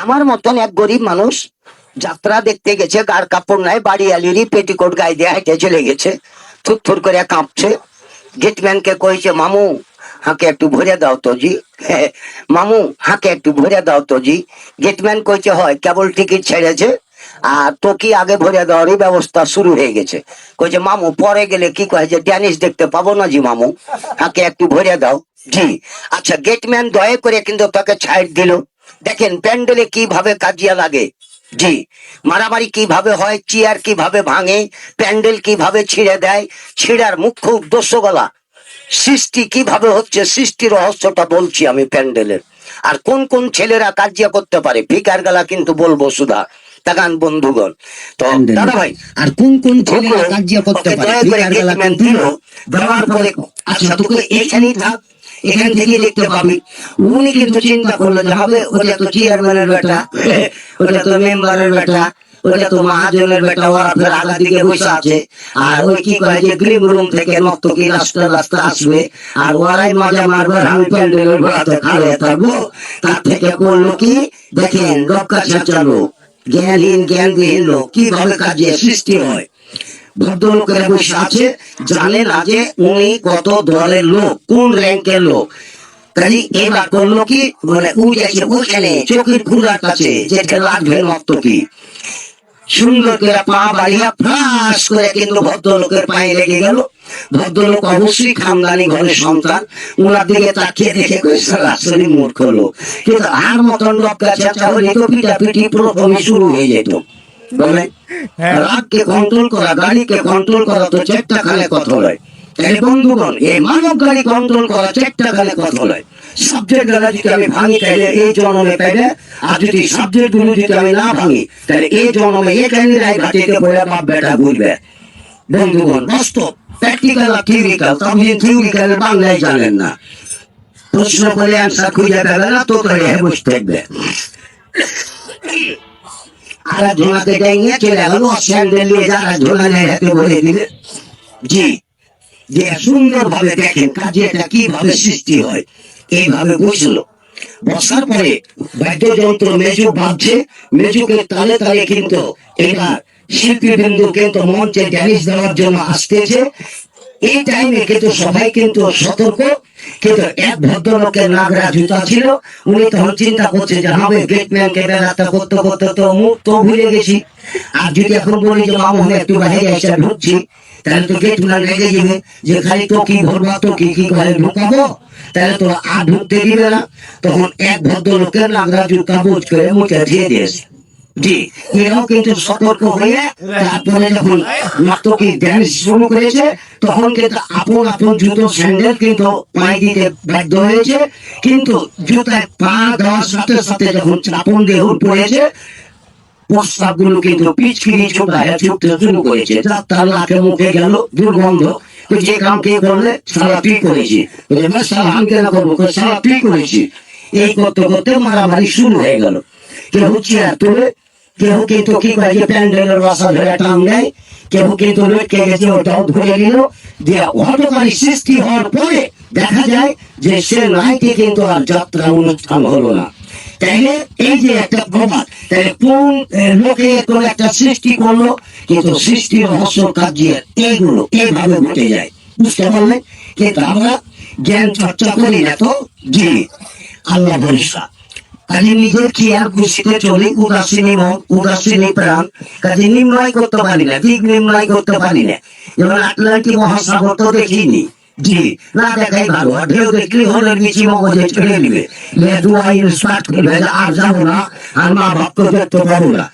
আমার মতন এক গরিব মানুষ যাত্রা দেখতে গেছে, গার কাপড় নাই, বাড়ি আলিরই পেটিকোট গায়ে দিয়ে হেঁটে চলে গেছে, থুর করে কাঁপছে। গেটম্যানকে কইছে, মামু হাঁকে একটু ভরে দাও তো জি। মামু হাঁকে একটু ভরে দাও তো জি। গেটম্যান কইছে, হয় কেবল টিকিট ছেড়েছে আর তো কি আগে ভরে দেওয়ারই ব্যবস্থা শুরু হয়ে গেছে। কইছে, মামু পরে গেলে কি কয় যে ড্যানিশ দেখতে পাবো না জি মামু, হাঁকে একটু ভরে দাও জি। আচ্ছা, গেটম্যান দয়া করে কিন্তু তাকে ছাড় দিল। দেখেন প্যান্ডেলে কিভাবে কাজিয়া লাগে জি, মারামারি কিভাবে হয়, চেয়ার কিভাবে ভাঙে, প্যান্ডেল কিভাবে ছিঁড়ে দেয়, ছিঁড়ার মুখ্য উদ্দেশ্য গলা সৃষ্টি কিভাবে হচ্ছে, সৃষ্টি রহস্যটা বলছি আমি প্যান্ডেলের। আর কোন কোন ছেলেরা কাজিয়া করতে পারে ফিকার গলা কিন্তু বলবো সুধা তাকান বন্ধুগণ। তো দাদা ভাই, আর কোন কোন ছেলেরা কাজিয়া করতে পারে ফিকার গলা দিল দেওয়ার পরে, আচ্ছা তোকে এখানেই থাক, এখান থেকে দেখতে পাবি। উনি কিন্তু চিন্তা করলো যে হবে ওটা তো চেয়ারম্যানের বেটা, ওটা তো মেম্বারের বেটা, ওটা তো মহাজনের বেটা, ওরা ফের আগা দিকে বসে আছে। আর ওই কি কয় যে গ্রিন রুম থেকে মত কি রাস্তা রাস্তা আসবে, আর ওরাই মজা মারবে, আমি প্যান্ডেলের ঘোড়াতে খাড়ে থাকবো। তার থেকে করলো কি, দেখেন রক্ষা চাচালো জ্ঞানহীন জ্ঞানবিহীন লোক কিভাবে কাজে সৃষ্টি হয়। ভদ্রলোকেরা বসে আছে, জানে না যে উনি কত দলের লোক, কোন র্যাঙ্কের লোক। কাজে এবার করলো কি, মানে উঠেছে ওখানে চোখের খুলার কাছে, যেটা লাগবে মত কি সুন্দর করে পা বাড়িয়া ফ্রাস করে কিন্তু ভদ্রলোকের পায়ে লেগে গেল। ভদ্রলোক অবশ্যই খানদানি ঘরের সন্তান, ওনার দিকে তাকিয়ে দেখে সরাসরি মূর্খ লোক। কিন্তু আর মতন লোক কাছে হলে তো পিটাপিটি প্রথমে শুরু হয়ে যেত। বলে রাগকে কন্ট্রোল করা, গাড়িকে কন্ট্রোল করা তো চেষ্টা খালে কথা নয়। তাহলে বন্ধুগণ, এই মানব গাড়ি কন্ট্রোল করা চেষ্টা খালে কথা নয়। সাবজেক্ট গুলো যদি আমি ভাঙি তাহলে এই জন্মে পাইবে, আর যদি সাবজেক্ট গুলো যদি আমি না ভাঙি তাহলে এই জন্মে এখানে ঘাটিতে পড়ে বাপ বেটা ঘুরবে। বন্ধুগণ, বাস্তব প্র্যাকটিক্যাল আর থিওরিক্যাল, তবে থিওরিক্যাল বাংলায় জানেন না, প্রশ্ন করে অ্যান্সার খুঁজে পাবে না, তো করে বসে থাকবে। আর ঝোলাতে নিয়ে চলে গেল, স্যান্ডেল নিয়ে যারা ঝোলা নেয় হাতে বলে দিলে জি। যে সুন্দর ভাবে দেখেন কাজেটা কিভাবে সৃষ্টি হয়। এইভাবে বসলো, বসার পরে বাদ্যযন্ত্র মেজু বাজছে, মেজুকে তালে তালে কিন্তু এবার শিল্পীবৃন্দ কিন্তু মঞ্চে ড্যানিশ দেওয়ার জন্য আসতেছে। এই টাইমে কিন্তু সবাই কিন্তু সতর্ক, কিন্তু এক ভদ্রলোকের নাগরা জুতা ছিল, উনি তখন চিন্তা করছে যে হবে গেটম্যানকে বেড়াতে করতে করতে তো মুখ তো ভুলে গেছি, আর যদি এখন বলি যে মামু আমি একটু বাইরে এসে ঢুকছি তাহলে তো গেটম্যান রেগে যাবে যে খালি তো কি ভরবা, তো কি কি ঘরে ঢুকাবো, তাহলে তো আর ঢুকতে দিবে না। তখন এক ভদ্রলোকের নাগরা জুতা বোঝ করে মুখে দিয়ে দিয়েছে জি। এরাও কিন্তু সতর্ক হয়ে তারপরে যখন নর্তকী ড্যান্স শুরু করেছে তখন কিন্তু আপন আপন জুতো স্যান্ডেল কিন্তু পায়ে দিতে বাধ্য হয়েছে। কিন্তু জুতায় পা দেওয়ার সাথে সাথে যখন চাপন দিয়ে পড়েছে, প্রস্তাব গুলো কিন্তু পিছকিরি ছুটতে শুরু করেছে, তার নাকে মুখে গেল দুর্গন্ধ। যে কাম কে করলে সারা তুই করেছি, সারা আমি কেন করবো, সারা তুই করেছি। এই করতে করতে মারামারি শুরু হয়ে গেল। কেউ চেয়ার তোলে, কেউ কিন্তু কি করে যে প্যান্ডেলের বাসা ধরে টান দেয়, কেউ কিন্তু লটকে গেছে ওটাও ধরে নিল। যে হঠকারী সৃষ্টি হওয়ার পরে দেখা যায় যে সে নাইতে কিন্তু আর যাত্রা অনুষ্ঠান হলো না। তাইলে এই যে একটা প্রবাদ, তাহলে কোন লোকে কোন একটা সৃষ্টি করলো, কিন্তু সৃষ্টি রহস্য কাজিয়ে এইগুলো এইভাবে ঘটে যায়, বুঝতে পারলেন? কিন্তু আমরা জ্ঞান চর্চা করি না তো জি, আল্লাহ ভরসা। কাজে নিজের কি আর খুশিতে চলি, উদাসীনী মন উদাসীনী প্রাণ, কাজে নির্ণয় করতে পারি না, দিক নির্ণয় করতে পারি না। যেমন আটলান্টিক মহাসাগর তো দেখিনি জি, না দেখাই ভালো, ঢেউ দেখলে হলের বিচি মগজে চড়ে নিবে, আর যাবো না, আর মা বাপকে দেখতে পাবো না।